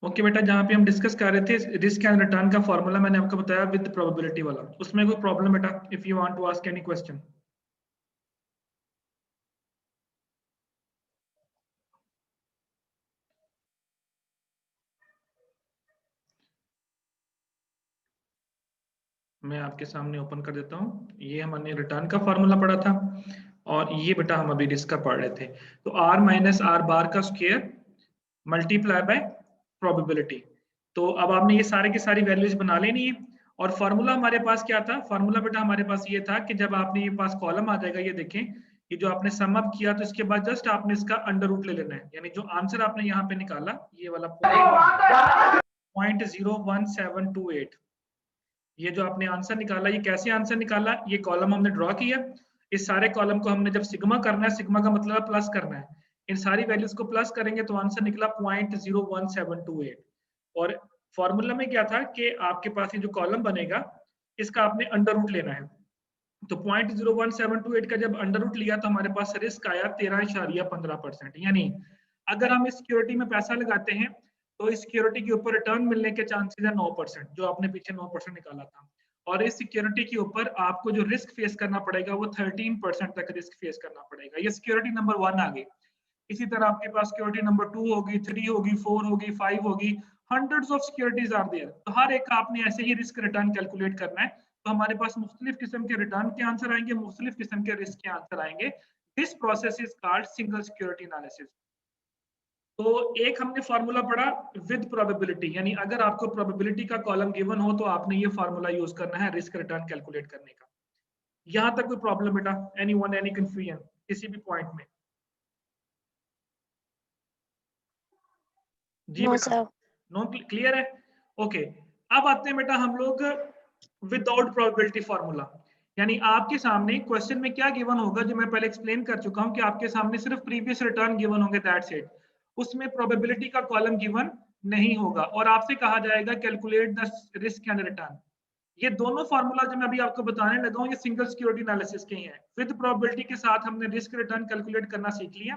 Okay बेटा, जहाँ पे हम डिस्कस कर रहे थे रिस्क एंड रिटर्न का फॉर्मूला, मैंने आपको बताया विद प्रोबेबिलिटी वाला, उसमें कोई प्रॉब्लम बेटा? If you want to ask any question. मैं आपके सामने ओपन कर देता हूँ। ये हमने रिटर्न का फॉर्मूला पढ़ा था और ये बेटा हम अभी रिस्क का पढ़ रहे थे। तो आर माइनस आर बार का स्क्वायर मल्टीप्लाई बाय प्रोबेबिलिटी। तो अब आपने ये सारे की सारी वैल्यूज बना लेनी है। और फॉर्मूला हमारे पास क्या था? फॉर्मूला बेटा हमारे पास ये था कि जब आपने ये पास कॉलम आ जाएगा, ये देखें, ये जो आपने सम अप किया, तो इसके बाद जस्ट आपने इसका अंडर रूट ले लेना है। यानी जो आंसर आपने यहाँ पे निकाला, ये वाला 0.01728, ये जो आपने आंसर निकाला, ये कैसे आंसर निकाला? ये कॉलम हमने ड्रॉ किया। इस सारे कॉलम को हमने जब सिग्मा करना है, सिग्मा का मतलब प्लस करना है, इन सारी वैल्यूज को प्लस करेंगे तो आंसर निकला 0.01728। और फॉर्मूला में क्या था कि आपके पास ये जो कॉलम बनेगा, इसका आपने अंडर रूट लेना है। तो 0.01728 का जब अंडर रूट लिया तो हमारे पास रिस्क आया 13.15%। यानी अगर हम इस सिक्योरिटी में पैसा लगाते हैं तो इस सिक्योरिटी के ऊपर रिटर्न मिलने के चांसेस है 9%, जो आपने पीछे 9% निकाला था। और इस सिक्योरिटी के ऊपर आपको जो रिस्क फेस करना पड़ेगा वो 13% तक रिस्क फेस करना पड़ेगा। ये सिक्योरिटी नंबर 1 आ गई। इसी तरह आपके पास सिक्योरिटी नंबर 2 होगी, 3 होगी, 4 होगी, 5 होगी, hundreds of securities are there. तो हर एक का आपने ऐसे ही रिस्क रिटर्न कैलकुलेट करना है। तो हमारे पास मुख्तलिफ किस्म के रिटर्न के आंसर आएंगे, मुख्तलिफ किस्म के रिस्क के आंसर आएंगे। This process is called single security analysis. तो एक हमने फॉर्मूला पढ़ा विद प्रोबेबिलिटी, यानी अगर आपको प्रोबेबिलिटी का कॉलम गिवन हो तो आपने ये फॉर्मूला यूज करना है रिस्क रिटर्न कैलकुलेट करने का। यहां तक कोई प्रॉब्लम बेटा? एनीवन, एनी कंफ्यूजन किसी भी पॉइंट में? जी नो बेटा, सर। नो, क्लियर है? ओके। अब आते हैं बेटा हम लोग विदाउट प्रोबेबिलिटी फॉर्मूला। यानी आपके सामने क्वेश्चन में क्या गिवन होगा, जो मैं पहले एक्सप्लेन कर चुका हूं कि आपके सामने सिर्फ प्रीवियस रिटर्न गिवन होंगे, दैट्स इट। उसमें प्रोबेबिलिटी का कॉलम गिवन नहीं होगा और आपसे कहा जाएगा calculate the risk and return. ये दोनों फार्मूला जो मैं अभी आपको बताने लगा हूं, ये सिंगल सिक्योरिटी एनालिसिस के ही हैं। विद प्रोबेबिलिटी के साथ हमने रिस्क रिटर्न कैलकुलेट करना सीख लिया।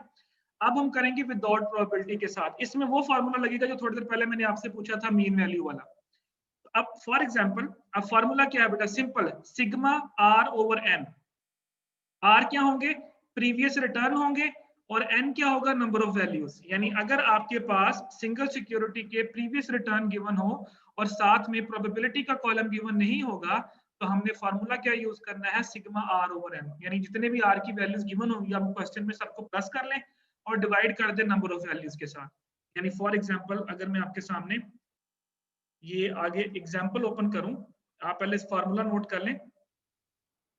अब हम करेंगे विदाउट प्रोबेबिलिटी के साथ। इसमें वो फार्मूला लगेगा जो थोड़ी देर पहले मैंने आपसे पूछा था, मीन वैल्यू वाला। अब फॉर एग्जांपल, अब फार्मूला क्या है बेटा? सिंपल है, sigma R over N. R क्या होंगे? प्रीवियस रिटर्न होंगे, और एन क्या होगा? Number of values. यानी अगर आपके पास सिंगल सिक्योरिटी के प्रीवियस रिटर्न गिवन हो और साथ में प्रोबेबिलिटी का कॉलम गिवन नहीं होगा, तो हमने फार्मूला क्या यूज करना है? Sigma R over N. यानी जितने भी आर की वैल्यूज गिवन होंगी आप क्वेश्चन में सबको प्लस कर लें और डिवाइड कर दें नंबर ऑफ वैल्यूज के साथ। यानी फॉर एग्जांपल अगर मैं आपके सामने ये आगे एग्जांपल ओपन करूं, आप पहले इस फार्मूला नोट कर लें।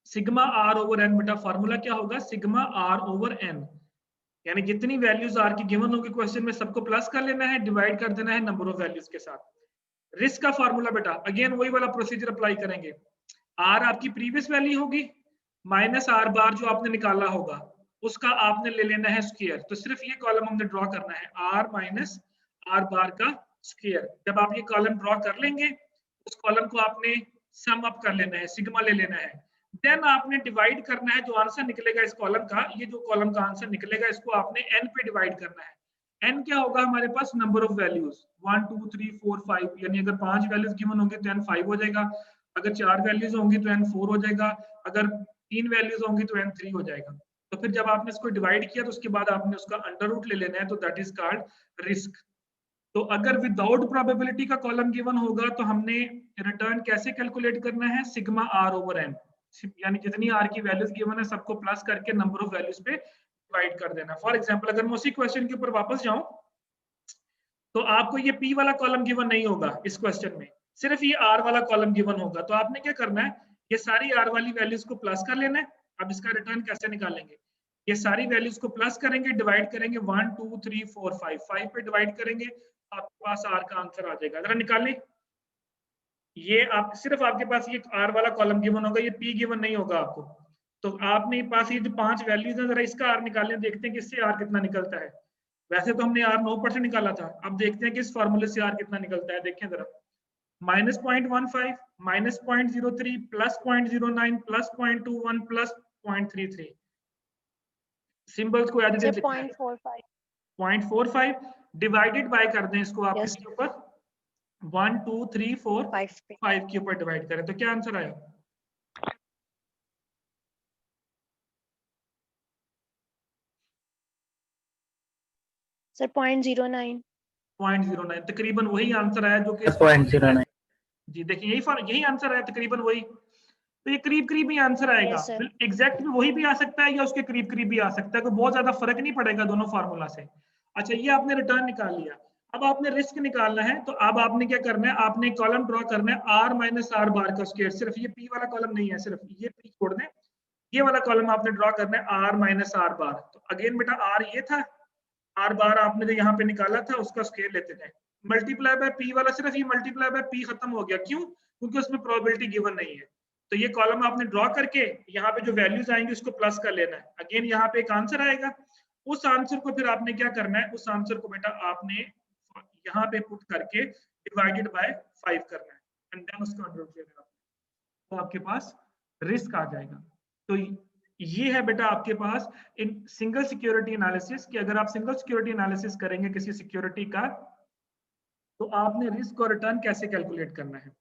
सिग्मा आर ओवर एन, बेटा फार्मूला क्या होगा? Sigma R over N. यानी जितनी वैल्यूज आर की गिवन होगी क्वेश्चन में सबको प्लस कर लेना है, डिवाइड कर देना है नंबर ऑफ वैल्यूज के साथ। रिस्क का फार्मूला बेटा अगेन वही वाला प्रोसीजर अप्लाई करेंगे। आर आपकी प्रीवियस वैल्यू होगी माइनस आर बार जो आपने निकाला होगा, उसका आपने ले लेना है स्क्वायर। तो सिर्फ ये कॉलम हमने ड्रॉ करना है, आर माइनस आर बार का स्क्वायर। जब आप ये कॉलम ड्रॉ कर लेंगे, उस कॉलम को आपने सम अप कर लेना है, सिग्मा ले लेना है। देन आपने डिवाइड करना है, जो आंसर निकलेगा इस कॉलम का, ये जो कॉलम का आंसर निकलेगा, इसको आपने एन पे डिवाइड करना है। एन क्या होगा हमारे पास? Number of values, 1 2 3 4 5। यानी अगर 5 वैल्यूज गिवन होंगे तो एन 5 हो जाएगा, अगर 4 वैल्यूज होंगी तो एन 4 हो जाएगा, अगर 3 वैल्यूज होंगी तो एन 3 हो जाएगा। तो फिर जब आपने इसको डिवाइड किया तो उसके बाद आपने उसका अंडर रूट ले लेना है, तो दैट इज कॉल्ड रिस्क। तो अगर विदाउट प्रोबेबिलिटी का कॉलम गिवन होगा तो हमने रिटर्न कैसे कैलकुलेट करना है? Sigma R over N. यानी जितनी आर की वैल्यूज गिवन है सबको प्लस करके नंबर ऑफ वैल्यूज पे डिवाइड कर देना। फॉर एग्जांपल अगर मैं उसी क्वेश्चन के ऊपर वापस जाऊं, तो आपको ये पी वाला कॉलम गिवन नहीं होगा इस क्वेश्चन में, सिर्फ ये आर वाला कॉलम गिवन होगा। तो आपने क्या करना है? ये सारी आर वाली वैल्यूज को प्लस कर लेना है। अब इसका रिटर्न कैसे निकालेंगे? ये सारी वैल्यूज को प्लस करेंगे, डिवाइड करेंगे 1 2 3 4 5, 5 पे डिवाइड करेंगे, आपके पास आर का आंसर आ जाएगा। जरा निकालें। ये आप सिर्फ आपके पास ये आर वाला कॉलम गिवन होगा, ये पी गिवन नहीं होगा आपको। तो आपने पास ये जो 5 वैल्यूज है, जरा इसका आर निकालें, देखते हैं कि इससे आर कितना निकलता है। वैसे तो हमने आर 9% निकाला था, अब देखते हैं कि इस फॉर्मूले से आर कितना निकलता है। देखें जरा, -0.15, -0.03, +0.09, +0.21, +0.33। सिंबल्स को एज इट सर इज लिखना है। 0.45। 0.45 डिवाइडेड बाय कर दें इसको आप इसके ऊपर 1 2 3 4 5 के ऊपर डिवाइड करें तो क्या आंसर आया? सर 0.09 0.09 तकरीबन वही आंसर आया जो कि 0.09 जी देखिए यही आंसर आया तकरीबन वही। तो ये करीब करीब ही आंसर आएगा। एग्जैक्ट भी वही भी आ सकता है या उसके करीब करीब भी आ सकता है, कोई बहुत ज्यादा फर्क नहीं पड़ेगा दोनों फार्मूला से। अच्छा ये आपने रिटर्न निकाल लिया, अब आपने रिस्क निकालना है तो अब आपने क्या करना है, आपने कॉलम ड्रॉ करना है r माइनस आर बार का स्क्वायर। सिर्फ ये p वाला कॉलम नहीं है, सिर्फ ये p छोड़ दें, ये वाला कॉलम आपने ड्रॉ करना है r माइनस आर बार। तो अगेन बेटा r ये था, r बार आपने जो यहाँ पे निकाला था उसका स्क्वायर लेते थे, मल्टीप्लाई बाय p वाला, सिर्फ ये मल्टीप्लाई बाय p खत्म हो गया। क्यों? क्योंकि उसमें प्रोबेबिलिटी गिवन नहीं है। तो ये कॉलम आपने ड्रॉ करके यहाँ पे जो वैल्यूज आएंगी उसको प्लस कर लेना है। अगेन यहाँ पे एक आंसर आएगा, उस आंसर को फिर आपने क्या करना है, उस आंसर को बेटा आपने यहाँ पे पुट करके डिवाइडेड बाय 5 करना है एंड देन उसको अंडर रूट लेना है, तो आपके पास रिस्क आ जाएगा। तो ये है बेटा आपके पास इन सिंगल सिक्योरिटी एनालिसिस कि अगर आप सिंगल सिक्योरिटी एनालिसिस करेंगे किसी सिक्योरिटी का तो आपने रिस्क और रिटर्न कैसे कैलकुलेट करना है।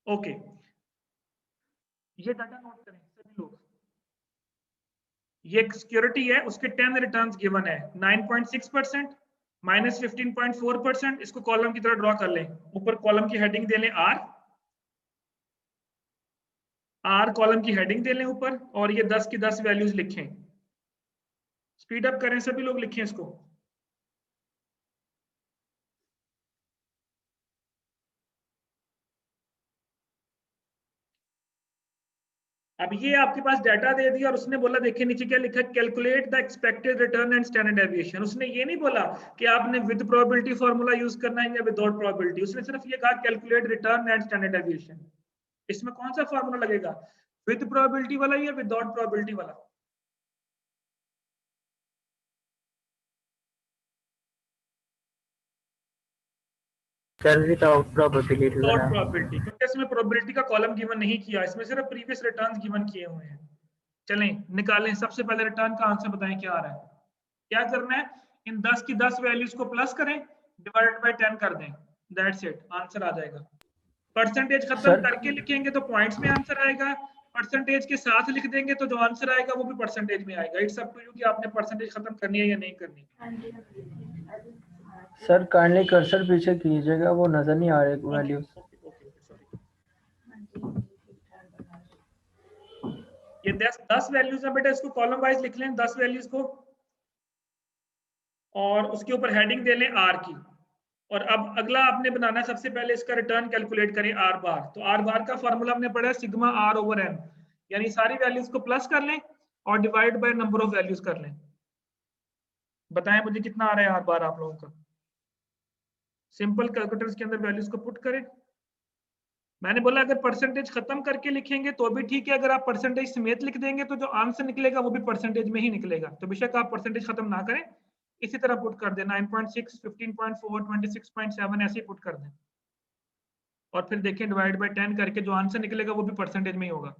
ओके ये डाटा नोट करें सभी लोग। ये एक सिक्योरिटी है, उसके 10 रिटर्न्स गिवन है, 9.6%, माइनस 15.4%। इसको कॉलम की तरह ड्रॉ कर लें, ऊपर कॉलम की हेडिंग दे लें आर कॉलम की हेडिंग दे लें ऊपर, और ये 10 की 10 वैल्यूज लिखें। स्पीड अप करें सभी लोग, लिखें इसको। अब ये आपके पास डाटा दे दिया और उसने बोला देखिए नीचे क्या लिखा, calculate the expected return and standard deviation. उसने ये नहीं बोला कि आपने विद प्रोबेबिलिटी फार्मूला यूज करना है या विदाउट प्रोबेबिलिटी, उसने सिर्फ ये कहा calculate return and standard deviation. इसमें कौन सा फार्मूला लगेगा, विद प्रोबेबिलिटी वाला या विदाउट प्रोबेबिलिटी वाला? सर विदाउट प्रोबेबिलिटी विदाउट वाला। प्रोबेबिलिटी, क्योंकि इसमें प्रोबेबिलिटी का कॉलम गिवन नहीं किया, इसमें सिर्फ प्रीवियस रिटर्न्स गिवन किए हुए हैं। चलें निकालें, सबसे पहले रिटर्न का आंसर बताएं क्या आ रहा है। क्या करना है, इन 10 की 10 वैल्यूज को प्लस करें, डिवाइडेड बाय 10 कर दें, दैट्स इट, आंसर आ जाएगा। परसेंटेज खत्म सर करके लिखेंगे तो पॉइंट्स में आंसर आएगा, परसेंटेज के साथ लिख देंगे तो जो आंसर आएगा वो भी परसेंटेज में आएगा। इट्स अप टू यू कि आपने परसेंटेज खत्म करनी है या नहीं करनी। सर काइंडली कर्सर पीछे कीजिएगा, वो नजर नहीं आ रहे वैल्यूज। ये 10 वैल्यूज है बेटा, इसको कॉलम वाइज लिख लें 10 वैल्यूज को, और उसके ऊपर हेडिंग दे लें आर की। और अब अगला आपने बनाना है, सबसे पहले इसका रिटर्न कैलकुलेट करें आर बार। तो आर बार का फॉर्मूला हमने पढ़ा है सिग्मा आर ओवर एन, यानी सारी वैल्यूज को प्लस कर लें और divide by number of values कर लें। बताएं मुझे कितना आ रहा है आर बार आप लोगों का। सिंपल कैलकुलेटर्स के अंदर वैल्यूज को पुट करें। मैंने बोला अगर परसेंटेज खत्म करके लिखेंगे तो भी ठीक है, अगर आप परसेंटेज समेत लिख देंगे तो जो आंसर निकलेगा वो भी परसेंटेज में ही निकलेगा। तो बेशक आप परसेंटेज खत्म ना करें, इसी तरह पुट कर दें 9.6, 15.4, 26.7 ऐसे ही पुट कर दें, और फिर देखें डिवाइड बाय 10 करके जो आंसर निकलेगा वो भी परसेंटेज में ही होगा।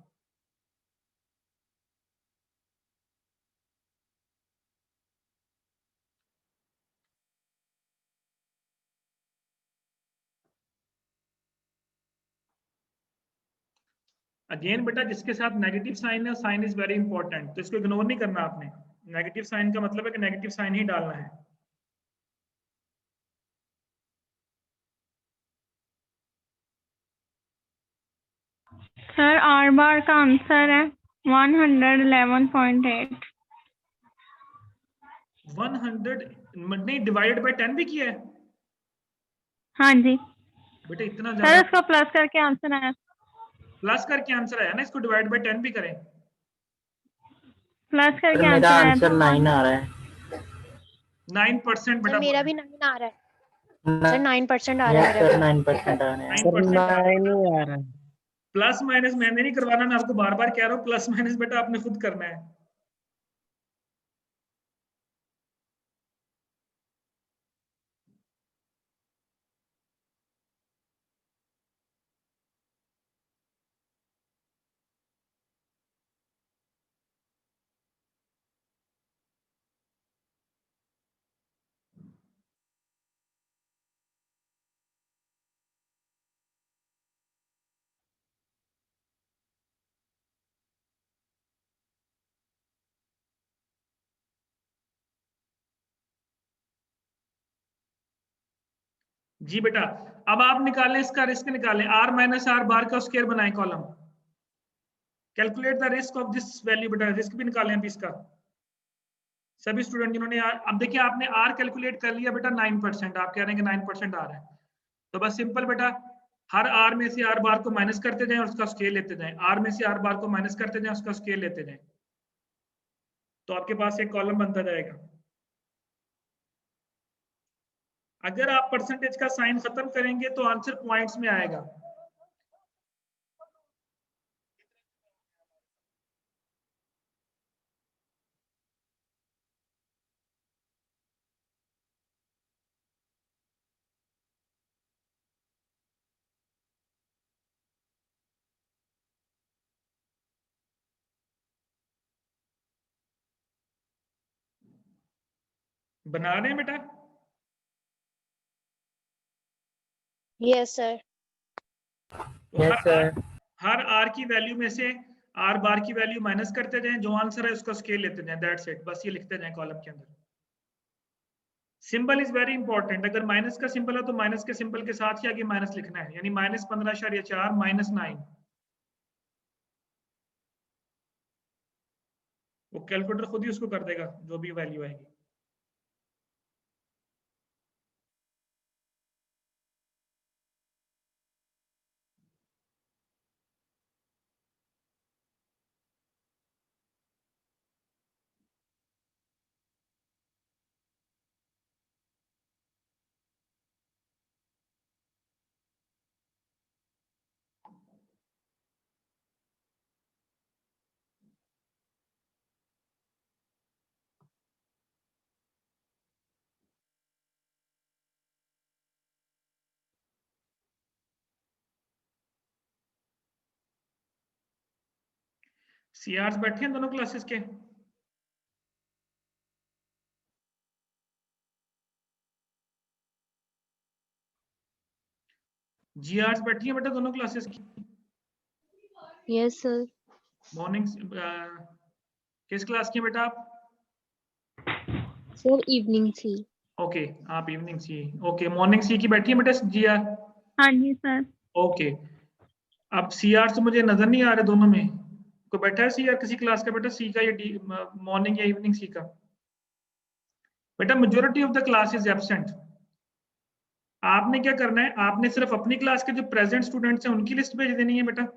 अगेन बेटा जिसके साथ नेगेटिव साइन है, साइन इज वेरी इंपॉर्टेंट, तो इसको इग्नोर नहीं करना आपने। नेगेटिव साइन का मतलब है कि नेगेटिव साइन ही डालना है। सर आर बार का आंसर है 111.8। 100 नहीं, डिवाइडेड बाय 10 भी किया है हाँ जी बेटा, इतना सर, ज्यादा उसको प्लस करके आंसर आया। प्लस करके आंसर आया ना, इसको डिवाइड बाय 10 भी करें। प्लस सर करके मेरा आंसर आया आंसर तो 9 आ रहा है। 9% सर बेटा मेरा भी 9 आ रहा है। सर 9% आ रहा है मेरा सर भी। 9% आ रहा है। 9% आ रहा रहा है। प्लस माइनस मैंने नहीं करवाना, मैं आपको बार बार कह रहा हूँ, प्लस माइनस बेटा आपने खुद करना है। जी बेटा, अब आप निकालें इसका रिस्क, निकालें r माइनस आर बार का स्क्वायर बनाएं column, calculate the risk of this value. बेटा रिस्क भी निकालें अभी इसका, सभी स्टूडेंट जिन्होंने अब देखिए आपने r कैलकुलेट कर लिया बेटा 9%, आप कह रहे हैं कि 9% आ रहा है, तो बस सिंपल बेटा हर r में से r बार को माइनस करते जाएं और उसका स्केल लेते जाएं, r में से r बार को माइनस करते जाएं, उसका स्केल लेते जाएं, तो आपके पास एक कॉलम बनता जाएगा। अगर आप परसेंटेज का साइन खत्म करेंगे तो आंसर पॉइंट्स में आएगा। बना रहे हैं बेटा? Yes sir. तो यस सर। हर r की वैल्यू में से r बार की वैल्यू माइनस करते जाएं, जो आंसर है उसका स्केल लेते जाएं, दैट्स इट, बस ये लिखते जाएं कॉलम के अंदर। सिंबल इज वेरी इंपॉर्टेंट, अगर माइनस का सिंबल है तो माइनस के सिंबल के साथ ही आगे माइनस लिखना है, यानी -15.4 -9, वो कैलकुलेटर खुद ही उसको कर देगा जो भी वैल्यू आएगी। सीआरस बैठे हैं दोनों क्लासेस के? जीआरस बैठी है बेटा दोनों क्लासेस की? Yes sir. मॉर्निंग किस क्लास की बेटा आप? सर इवनिंग सी। ओके आप इवनिंग सी, ओके मॉर्निंग सी की बैठी है बेटा जीआर? हाँ जी सर। ओके, अब सीआर तो मुझे नजर नहीं आ रहे दोनों में, कोई बैठा है सीआर किसी क्लास का बेटा, सी का या मॉर्निंग या इवनिंग सी का? बेटा majority of the class is absent. आपने क्या करना है, आपने सिर्फ अपनी क्लास के जो प्रेजेंट स्टूडेंट्स हैं उनकी लिस्ट भेज देनी है बेटा,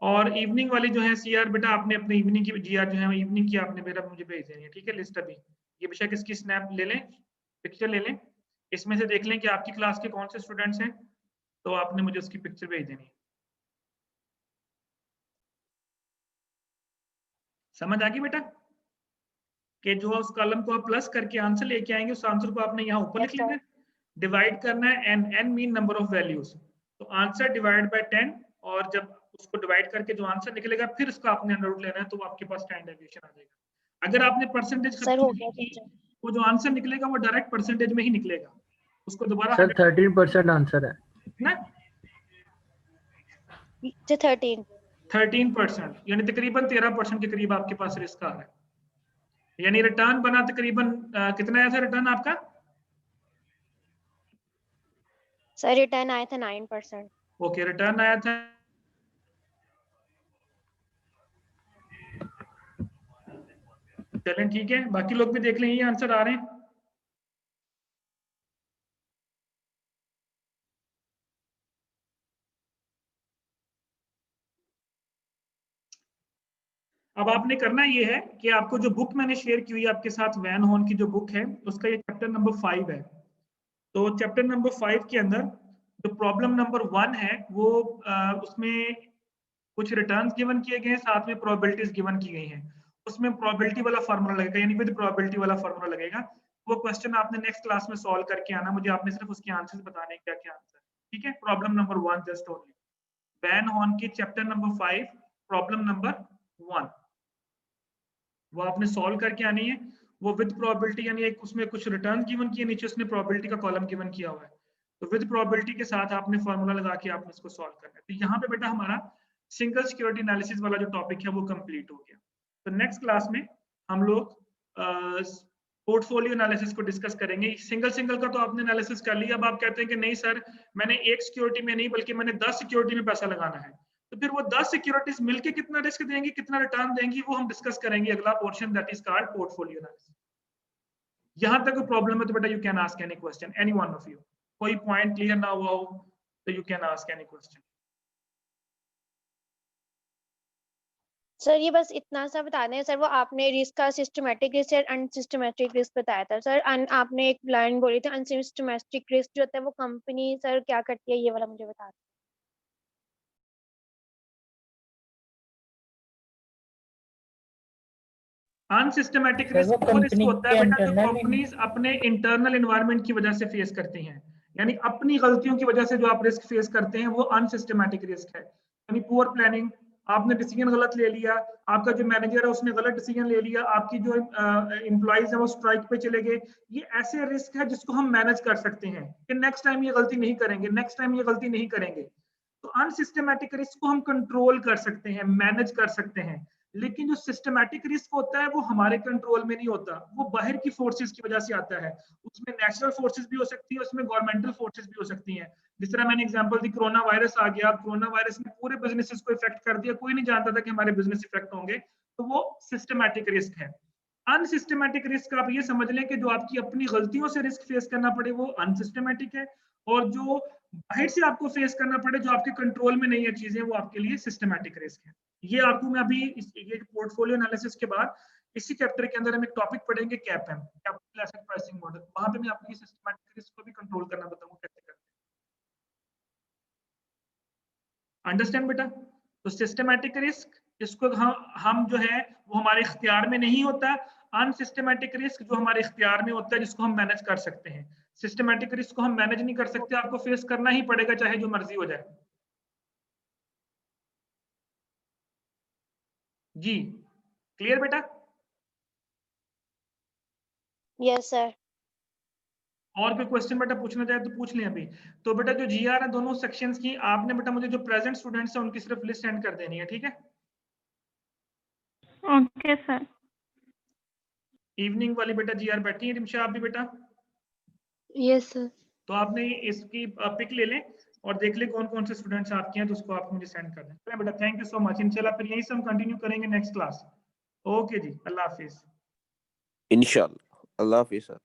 और इवनिंग वाली जो है सीआर बेटा आपने अपने इवनिंग की जीआर जो है इवनिंग की आपने मेरा मुझे भेज देनी है, ठीक है लिस्ट अभी। ये बेशक इसकी स्नैप ले लें, पिक्चर ले लें, इसमें से देख लें कि आपकी क्लास के कौन से स्टूडेंट्स हैं, तो आपने मुझे उसकी पिक्चर भेज देनी है। समझ आ गई बेटा कि जो उस कॉलम को आप प्लस करके आंसर लेके आएंगे उस आंसर को आपने यहाँ ऊपर लिख लेना है, डिवाइड करना है N mean number of values, तो आंसर डिवाइड बाय 10, और जब उसको डिवाइड करके जो आंसर निकलेगा फिर उसको आपने अंडर रूट लेना है, तो आपके पास स्टैंडर्ड डेविएशन आ जाएगा। अगर आपने परसेंटेज सर हो गया की टीचर। वो जो आंसर निकलेगा वो डायरेक्ट परसेंटेज में ही निकलेगा, उसको दोबारा सर 13% आंसर है ना 13। 13%, यानी तकरीबन 13% के करीब आपके पास रिस्क आ रहा है, यानी रिटर्न बना तकरीबन कितना आया था रिटर्न आपका? सर रिटर्न आया था 9%। ओके रिटर्न आया था, चलें ठीक है, बाकी लोग भी देख लें ये आंसर आ रहे हैं। अब आपने करना ये है कि आपको जो बुक मैंने शेयर की हुई है आपके साथ, वैन हॉर्न की जो बुक है उसका ये चैप्टर नंबर 5 है, तो चैप्टर नंबर 5 के अंदर जो प्रॉब्लम नंबर 1 है वो उसमें कुछ रिटर्न्स गिवन किए गए हैं, साथ में प्रोबेबिलिटीज गिवन की गई हैं, उसमें प्रोबेबिलिटी वाला फार्मूला लगेगा, यानी विद प्रोबेबिलिटी वाला फार्मूला लगेगा। वो क्वेश्चन आपने नेक्स्ट क्लास में सॉल्व करके आना, मुझे आपने सिर्फ उसके आंसर्स बताने क्या क्या आंसर, ठीक है? Problem number 1 just only, Van Horne की चैप्टर नंबर 5 प्रॉब्लम नंबर 1 वो आपने सॉल्व करके आनी है, वो विद प्रोबेबिलिटी, यानी एक उसमें कुछ रिटर्न गिवन किए, नीचे उसने प्रोबेबिलिटी का कॉलम गिवन किया हुआ है, तो विद प्रोबेबिलिटी के साथ आपने फॉर्मूला लगा के आपने इसको सॉल्व करना है। तो यहाँ पे बेटा हमारा सिंगल सिक्योरिटी एनालिसिस वाला जो टॉपिक है वो कंप्लीट हो गया। तो नेक्स्ट क्लास में हम लोग पोर्टफोलियो एनालिसिस को डिस्कस करेंगे। सिंगल का तो आपने एनालिसिस कर लिया, अब आप कहते हैं कि नहीं सर मैंने एक सिक्योरिटी में नहीं बल्कि मैंने 10 सिक्योरिटी में पैसा लगाना है, तो फिर वो 10 सिक्योरिटीज मिलके कितना रिस्क देंगी, कितना रिटर्न देंगी, वो हम डिस्कस करेंगे अगला portion, that is called portfolio analysis. यहां तक कोई प्रॉब्लम है तो बेटा you can ask any question, any one of you. कोई पॉइंट क्लियर ना हुआ हो तो you can ask any question. Sir ये बस इतना सा बता दें सर, वो आपने रिस्क का सिस्टमैटिक रिस्क और अनसिस्टमैटिक रिस्क बताया था सर। आपने एक लाइन बोली थी अनसिस्टमैटिक रिस्क जो होता है वो कंपनी सर क्या करती है, ये वाला मुझे बता दें। अनसिस्टमैटिक सर, रिस्क वो वो रिस्क कंपनी होता है के बेटा जो internal कंपनीज अपने इंटरनल एनवायरनमेंट की वजह से फेस करती हैं, यानी अपनी गलतियों की वजह से जो आप रिस्क फेस करते हैं वो अनसिस्टमैटिक रिस्क है। यानी पुअर प्लानिंग, आपने डिसीजन गलत ले लिया, आपका जो मैनेजर है उसने गलत डिसीजन ले लिया, आपकी जो एम्प्लॉइज है वो स्ट्राइक पे चले गए, ये ऐसे रिस्क है जिसको हम मैनेज कर सकते हैं कि नेक्स्ट टाइम ये गलती नहीं करेंगे, नेक्स्ट टाइम ये गलती नहीं करेंगे। तो अनसिस्टमैटिक रिस्क को हम कंट्रोल कर सकते हैं, मैनेज कर सकते हैं, लेकिन जो सिस्टमैटिक रिस्क होता है वो हमारे कंट्रोल में नहीं होता, वो बाहर की फोर्सेस की वजह से आता है। उसमें नेचुरल फोर्सेस भी हो सकती है, उसमें गवर्नमेंटल फोर्सेस भी हो सकती हैं। जिस तरह मैंने एग्जांपल दी, कोरोना वायरस आ गया, कोरोना वायरस ने पूरे बिजनेसेस को इफेक्ट कर दिया, कोई नहीं जानता था कि हमारे बिजनेस इफेक्ट होंगे, तो वो सिस्टमैटिक रिस्क है। अनसिस्टमैटिक रिस्क आप ये समझ लें कि जो आपकी अपनी गलतियों से रिस्क फेस करना पड़े वो अनसिस्टमैटिक है, और जो बाहर से आपको फेस करना पड़े जो आपके कंट्रोल में नहीं है चीजें, वो आपके लिए सिस्टमैटिक रिस्क है। ये आपको मैं अभी ये पोर्टफोलियो एनालिसिस के बाद इसी चैप्टर के अंदर हम एक टॉपिक पढ़ेंगे CAPM, capital asset pricing model, वहां पे मैं आपको सिस्टमैटिक रिस्क को भी कंट्रोल करना बताऊंगा कैसे करते हैं। अंडरस्टैंड बेटा? तो सिस्टमैटिक रिस्क इसको हम जो है वो हमारे इख्तियार में नहीं होता, अनसिस्टमैटिक रिस्क जो हमारे इख्तियार में होता है जिसको हम मैनेज कर सकते हैं। सिस्टमैटिक रिस्क को हम मैनेज नहीं कर सकते, आपको फेस करना ही पड़ेगा चाहे जो मर्जी हो जाए। जी क्लियर बेटा? Yes sir. और कोई क्वेश्चन बेटा पूछना चाहे तो पूछ लें अभी। तो बेटा जो जीआर है दोनों सेक्शंस की, आपने बेटा मुझे जो प्रेजेंट स्टूडेंट्स हैं उनकी सिर्फ लिस्ट सेंड कर देनी है, ठीक है? Okay sir. इवनिंग वाली बेटा जीआर बैठी है, रिमशा आप भी बेटा? Yes sir. तो आपने इसकी पिक ले लें और देख ले कौन कौन से स्टूडेंट्स आपके हैं, तो उसको आप मुझे सेंड कर दें। तो बेटा थैंक यू सो मच, इंशाल्लाह फिर यहीं से हम कंटिन्यू करेंगे नेक्स्ट क्लास। ओके जी, अल्लाह हाफिज। इंशाल्लाह, अल्लाह हाफिज सर।